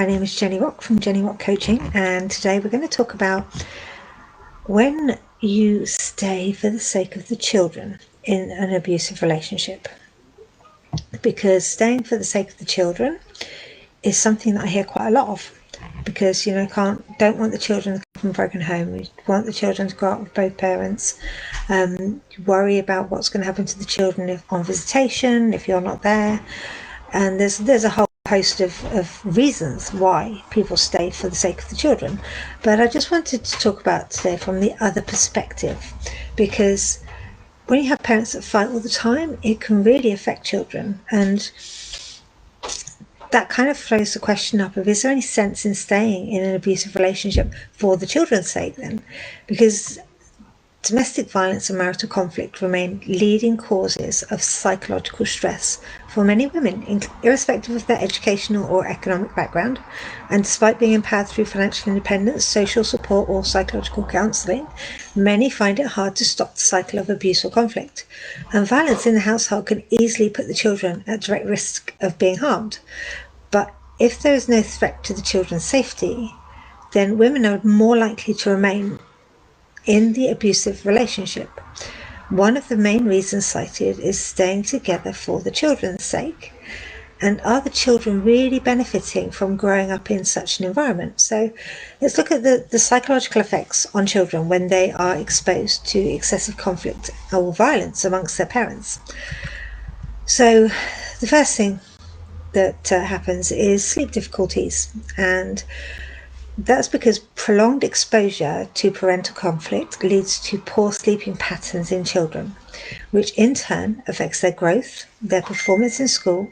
My name is Jenny Rock from Jenny Rock Coaching, and today we're going to talk about when you stay for the sake of the children in an abusive relationship. Because staying for the sake of the children is something that I hear quite a lot of. Because don't want the children to come from a broken home. You want the children to grow up with both parents. You worry about what's going to happen to the children if on visitation, if you're not there. And there's a whole host of reasons why people stay for the sake of the children. But I just wanted to talk about today from the other perspective, because when you have parents that fight all the time, it can really affect children. And that kind of throws the question up of, is there any sense in staying in an abusive relationship for the children's sake then? Because domestic violence and marital conflict remain leading causes of psychological stress for many women, irrespective of their educational or economic background. And despite being empowered through financial independence, social support, or psychological counselling, many find it hard to stop the cycle of abuse or conflict. And violence in the household can easily put the children at direct risk of being harmed. But if there is no threat to the children's safety, then women are more likely to remain in the abusive relationship. One of the main reasons cited is staying together for the children's sake. And are the children really benefiting from growing up in such an environment? So let's look at the psychological effects on children when they are exposed to excessive conflict or violence amongst their parents. So the first thing that happens is sleep difficulties, and that's because prolonged exposure to parental conflict leads to poor sleeping patterns in children, which in turn affects their growth, their performance in school,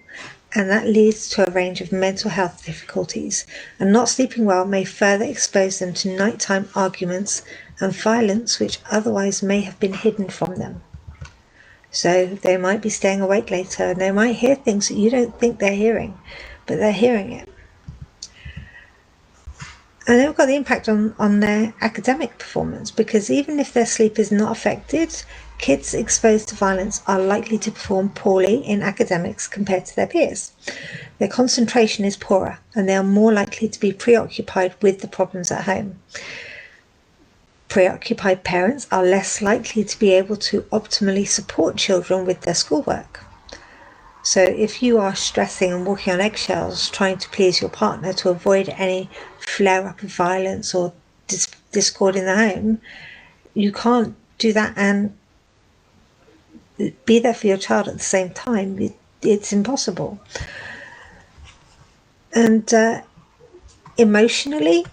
and that leads to a range of mental health difficulties. And not sleeping well may further expose them to nighttime arguments and violence which otherwise may have been hidden from them. So they might be staying awake later and they might hear things that you don't think they're hearing, but they're hearing it. And then we've got the impact on their academic performance, because even if their sleep is not affected, kids exposed to violence are likely to perform poorly in academics compared to their peers. Their concentration is poorer, and they are more likely to be preoccupied with the problems at home. Preoccupied parents are less likely to be able to optimally support children with their schoolwork. So if you are stressing and walking on eggshells trying to please your partner to avoid any flare-up of violence or discord in the home, you can't do that and be there for your child at the same time. It's impossible. And emotionally,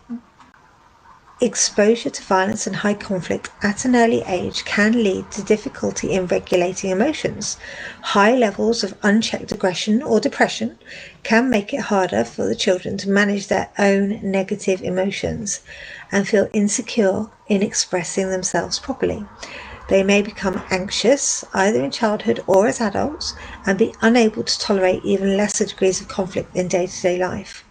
exposure to violence and high conflict at an early age can lead to difficulty in regulating emotions. High levels of unchecked aggression or depression can make it harder for the children to manage their own negative emotions and feel insecure in expressing themselves properly. They may become anxious, either in childhood or as adults, and be unable to tolerate even lesser degrees of conflict in day-to-day life.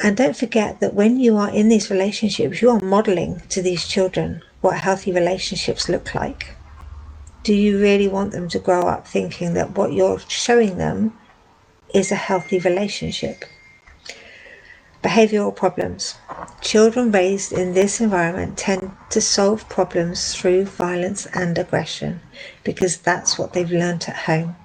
And don't forget that when you are in these relationships, you are modeling to these children what healthy relationships look like. Do you really want them to grow up thinking that what you're showing them is a healthy relationship? Behavioral problems. Children raised in this environment tend to solve problems through violence and aggression because that's what they've learned at home.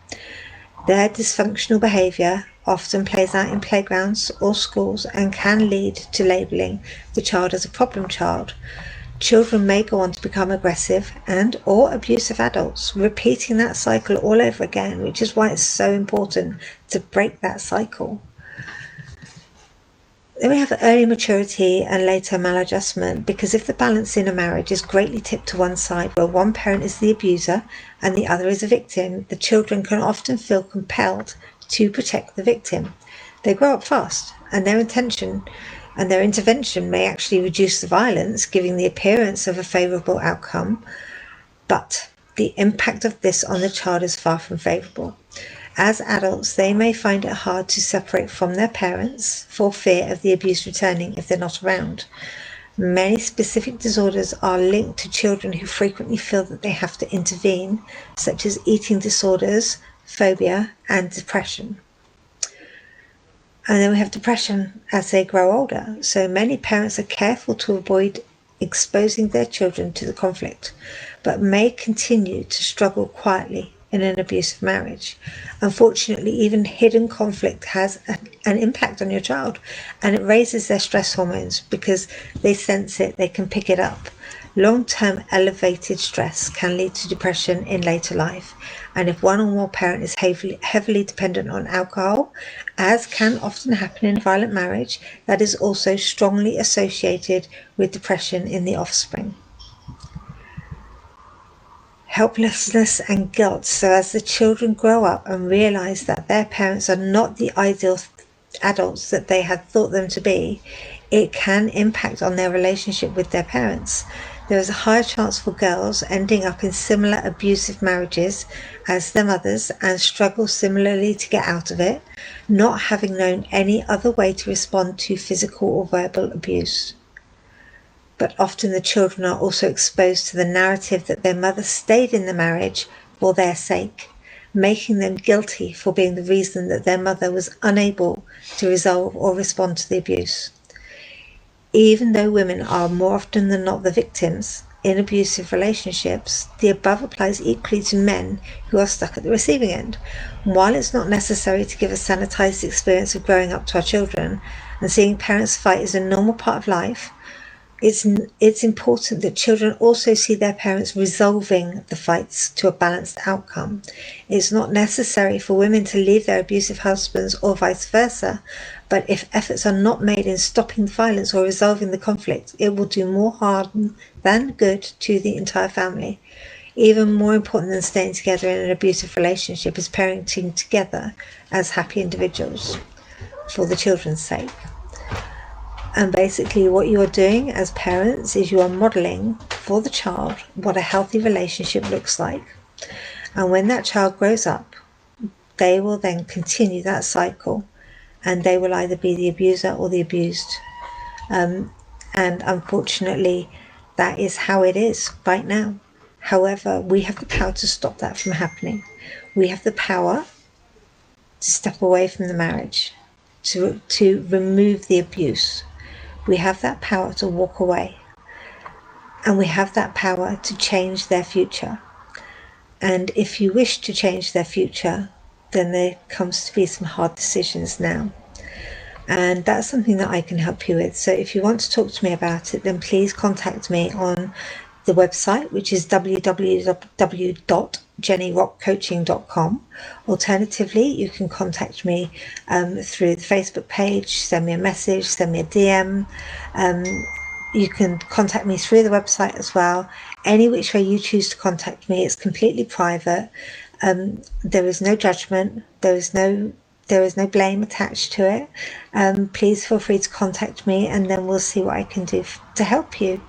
Their dysfunctional behaviour often plays out in playgrounds or schools and can lead to labelling the child as a problem child. Children may go on to become aggressive and or abusive adults, repeating that cycle all over again, which is why it's so important to break that cycle. Then we have early maturity and later maladjustment, because if the balance in a marriage is greatly tipped to one side, where one parent is the abuser and the other is a victim, the children can often feel compelled to protect the victim. They grow up fast, and their intention and their intervention may actually reduce the violence, giving the appearance of a favourable outcome, but the impact of this on the child is far from favourable. As adults, they may find it hard to separate from their parents for fear of the abuse returning if they're not around. Many specific disorders are linked to children who frequently feel that they have to intervene, such as eating disorders, phobia, and depression. And then we have depression as they grow older. So many parents are careful to avoid exposing their children to the conflict, but may continue to struggle quietly in an abusive marriage. Unfortunately, even hidden conflict has an impact on your child, and it raises their stress hormones because they sense it, they can pick it up. Long-term elevated stress can lead to depression in later life, and if one or more parent is heavily dependent on alcohol, as can often happen in a violent marriage, that is also strongly associated with depression in the offspring. Helplessness and guilt. So as the children grow up and realize that their parents are not the ideal adults that they had thought them to be, it can impact on their relationship with their parents. There is a higher chance for girls ending up in similar abusive marriages as their mothers and struggle similarly to get out of it, not having known any other way to respond to physical or verbal abuse. But often the children are also exposed to the narrative that their mother stayed in the marriage for their sake, making them guilty for being the reason that their mother was unable to resolve or respond to the abuse. Even though women are more often than not the victims in abusive relationships, the above applies equally to men who are stuck at the receiving end. While it's not necessary to give a sanitized experience of growing up to our children, and seeing parents fight is a normal part of life, it's important that children also see their parents resolving the fights to a balanced outcome. It's not necessary for women to leave their abusive husbands or vice versa, but if efforts are not made in stopping the violence or resolving the conflict, it will do more harm than good to the entire family. Even more important than staying together in an abusive relationship is parenting together as happy individuals for the children's sake. And basically what you are doing as parents is you are modeling for the child what a healthy relationship looks like. And when that child grows up, they will then continue that cycle, and they will either be the abuser or the abused. And unfortunately, that is how it is right now. However, we have the power to stop that from happening. We have the power to step away from the marriage, to remove the abuse. We have that power to walk away, and we have that power to change their future. And if you wish to change their future, then there comes to be some hard decisions now. And that's something that I can help you with. So if you want to talk to me about it, then please contact me on the website, which is www.jennyrockcoaching.com. Alternatively, you can contact me through the Facebook page, send me a message, send me a DM. You can contact me through the website as well. Any which way you choose to contact me, it's completely private. There is no judgment. There is no blame attached to it. Please feel free to contact me, and then we'll see what I can do to help you.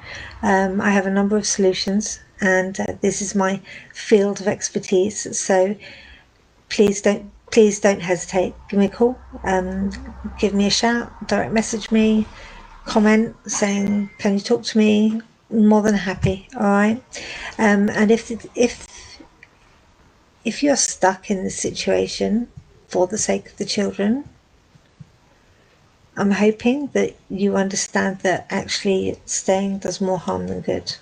I have a number of solutions, and this is my field of expertise. So please don't hesitate. Give me a call, give me a shout, direct message me, comment saying, can you talk to me? More than happy. All right. And if you're stuck in this situation for the sake of the children, I'm hoping that you understand that actually staying does more harm than good.